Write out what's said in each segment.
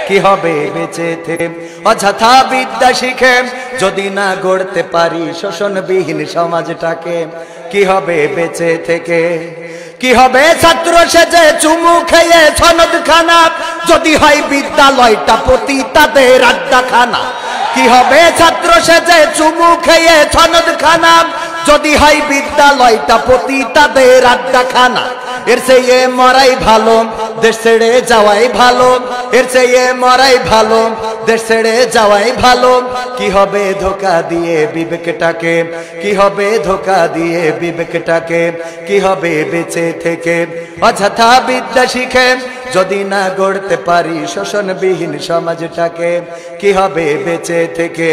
কি হবে বেঁচে থেকে অযথা বিদ্যা শিখে যদি না গড়তে পারি শোষণবিহীন সমাজটাকে কি হবে বেঁচে থেকে কি হবে ছাত্র সেজে চুমু খেয়ে সনদখানা যদি হয় বিদ্যালয়টা পতিতাদের আড্ডাখানা কি হবে ছাত্র সেজে চুমু খেয়ে সনদখানা যদি হয় বিদ্যালয়টা পতিতাদের আড্ডাখানা এর চেয়ে মরাই ভালো দেশ ছেড়ে যাওয়াই ভালো এর চেয়ে মরাই ভালো দেশ ছেড়ে যাওয়াই ভালো কি হবে ধোঁকা দিয়ে বিবেকটাকে কি হবে ধোঁকা দিয়ে বিবেকটাকে কি হবে বেঁচে থেকে অযথা বিদ্যা শিখে যদি না গড়তে পারি শোষণবিহীন সমাজটাকে কি হবে বেঁচে থেকে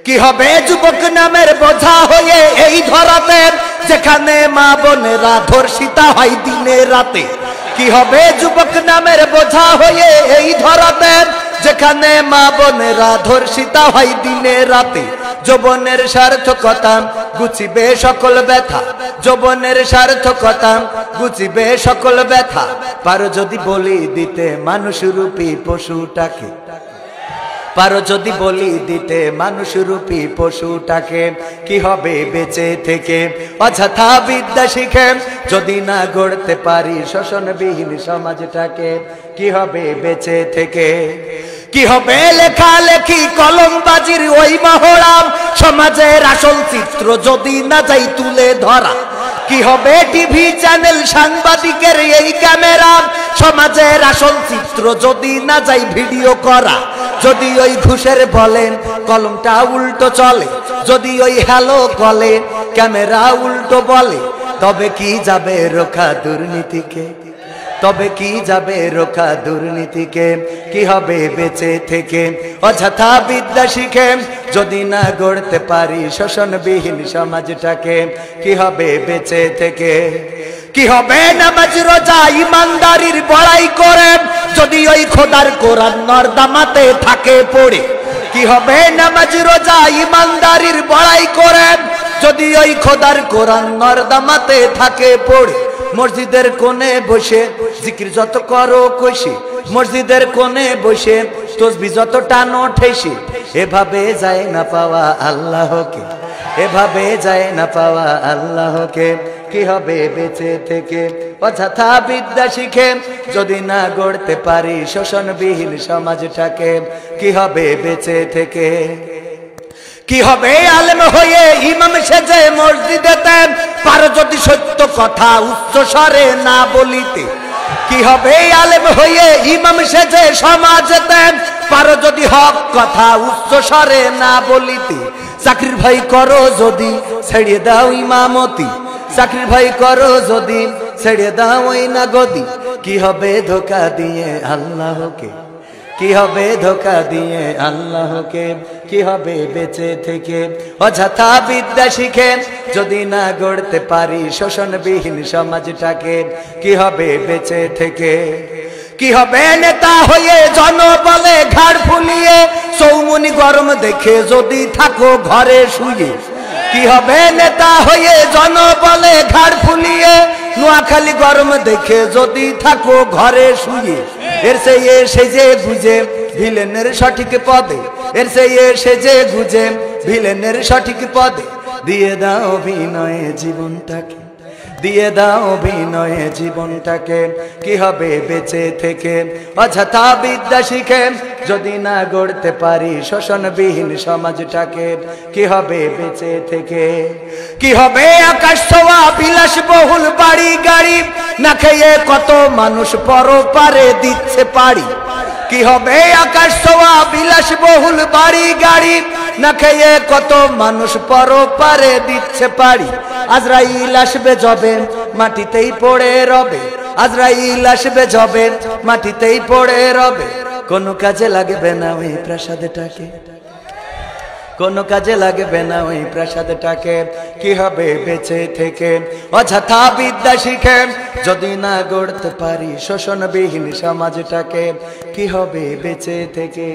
কি হবে যুবক নামের বোঝা হয়ে এই ধরাতে যেখানে মা বোনেরা ধর্ষিতা হয় দিনে রাতে কি হবে যুবক নামের বোঝা হয়ে এই ধরাতে যেখানে মা বোনেরা ধর্ষিতা হয় দিনে রাতে যৌবনের সার্থকতা গুছিবে সকল ব্যথা যৌবনের সার্থকতা গুছিবে সকল ব্যথা পারো যদি বলি দিতে মানুষরূপী পশুটাকে পারো যদি বলি দিতে মানুষরূপী পশুটাকে কি হবে বেঁচে থেকে অযথা বিদ্যা শিখে যদি না গড়তে পারি শোষণবিহীন সমাজটাকে কি হবে বেঁচে থেকে কি হবে লেখালেখি কলমবাজির ওই মহড়া সমাজের আসল চিত্র যদি না যাই তুলে ধরা কি হবে টিভি চ্যানেল সাংবাদিকের এই ক্যামেরা সমাজের আসল চিত্র যদি না যাই ভিডিও করা যদি ওই ঘুষের বলেন কলমটা উল্টো চলে যদি ওই হ্যালো বলে ক্যামেরা উল্টো বলে তবে কি যাবে রোখা দুর্নীতিকে তবে কি যাবে রোখা দুর্নীতিকে কি হবে বেঁচে থেকে অযথা বিদ্যা শিখে যদি না গড়তে পারি শোষণবিহীন সমাজটাকে কি হবে বেঁচে থেকে কি হবে নামাজ রোজা ইমানদারির বড়াই করে যদি ওই খোদার কোরআন নর্দমাতে থাকে পড়ে কি হবে নামাজ রোজা ইমানদারির বড়াই করে যদি ওই খোদার কোরআন নর্দমাতে থাকে পড়ে মসজিদের কোণে বসে জিকির যত করো কইসি মসজিদের কোণে বসে তসবিহ যত টানো ঠেসি এভাবে যায় না পাওয়া আল্লাহকে এভাবে যায় না পাওয়া আল্লাহকে কি হবে বেঁচে থেকে অযথা বিদ্যা শিখে যদি না গড়তে পারি শোষণবিহীন সমাজটাকে কি হবে বেঁচে থেকে কি হবে আলেম হয়ে ইমাম সেজে মসজিদেতে পারো যদি সত্য কথা উচ্চ স্বরে না বলিতে কি হবে আলেম হয়ে ইমাম সেজে সমাজেতে পারো যদি হক কথা উচ্চ স্বরে না বলিতে চাকরির ভাই করো যদি ছেড়ে দাও ইমামতি চাকরির ভাই করো যদি ছেড়ে দাও ওই না গদি কি হবে ধোঁকা দিয়ে আল্লাহকে কি হবে ধোঁকা দিয়ে আল্লাহকে কি হবে বেঁচে থেকে অযথা বিদ্যা শিখে যদি না গড়তে পারি শোষণবিহীন সমাজটাকে কি হবে বেঁচে থেকে কি হবে নেতা হয়ে জনবলে ঘাড় ফুলিয়ে চৌমুনি গরম দেখে যদি থাকো ঘরে শুয়ে কি হবে নেতা হয়ে জনবলে ঘাড় ফুলিয়ে নোয়াখালী গরম দেখে যদি থাকো ঘরে শুয়ে এর চেয়ে সেজে গুজে ভিলেনের সঠিক পদে এর চেয়ে সেজে গুজে ভিলেনের সঠিক পদে দিয়ে দাও অভিনয়ে জীবনটাকে দিয়ে দাও অভিনয়ে জীবনটাকে কি হবে বেঁচে থেকে অযথা বিদ্যা শিখে যদি না গড়তে পারি শোষণবিহীন সমাজটাকে কি হবে বেঁচে থেকে কি হবে আকাশ ছোঁয়া বিলাসবহুল বাড়ি গাড়ি না খেয়ে কত মানুষ পরপারে দিচ্ছে পাড়ি কি হবে আকাশ ছোঁয়া বিলাসবহুল বাড়ি গাড়ি না খেয়ে কত মানুষ পরপারে দিচ্ছে পাড়ি আজরাইল আসবে যবে মাটিতেই পড়ে রবে আজরাইল আসবে যবে মাটিতেই পড়ে রবে কোনো কাজে লাগবে না ওই প্রাসাদটাকে কোনো কাজে লাগবে না ওই প্রাসাদটাকে কি হবে বেঁচে থেকে অযথা বিদ্যা শিখে যদি না গড়তে পারি শোষণবিহীন সমাজটাকে কি হবে বেঁচে থেকে।